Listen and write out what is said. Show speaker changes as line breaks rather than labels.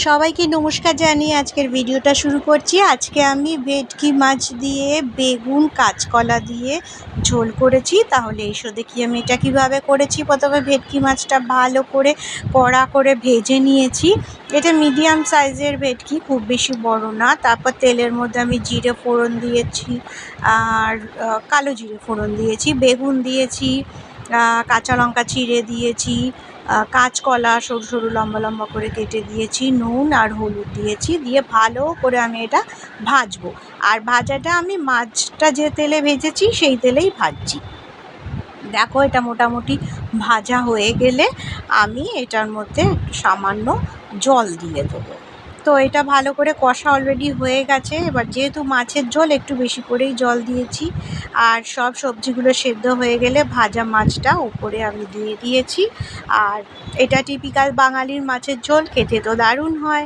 সবাইকে নমস্কার জানিয়ে আজকের ভিডিওটা শুরু করছি। আজকে আমি ভেটকি মাছ দিয়ে বেগুন কাঁচকলা দিয়ে ঝোল করেছি। তাহলে এসো দেখি আমি এটা কিভাবে করেছি। প্রথমে ভেটকি মাছটা ভালো করে কড়া করে ভেজে নিয়েছি। এটা মিডিয়াম সাইজের ভেটকি, খুব বেশি বড় না। তারপর তেলের মধ্যে আমি জিরে ফোড়ন দিয়েছি আর কালো জিরে ফোড়ন দিয়েছি, বেগুন দিয়েছি, কাঁচা লঙ্কা চিড়ে দিয়েছি, কাঁচকলা সরু সরু লম্বা লম্বা করে কেটে দিয়েছি, নুন আর হলুদ দিয়েছি, দিয়ে ভালো করে আমি এটা ভাজবো। আর ভাজাটা আমি মাছটা যে তেলে ভেজেছি সেই তেলেই ভাজছি। দেখো এটা মোটামুটি ভাজা হয়ে গেলে আমি এটার মধ্যে সামান্য জল দিয়ে দেবো। তো এটা ভালো করে কষা অলরেডি হয়ে গেছে। এবার যেহেতু মাছের ঝোল একটু বেশি করেই জল দিয়েছি। আর সব সবজিগুলো সেদ্ধ হয়ে গেলে ভাজা মাছটা উপরে আমি দিয়ে দিয়েছি। আর এটা টিপিক্যাল বাঙালির মাছের ঝোল, খেতে তো দারুণ হয়।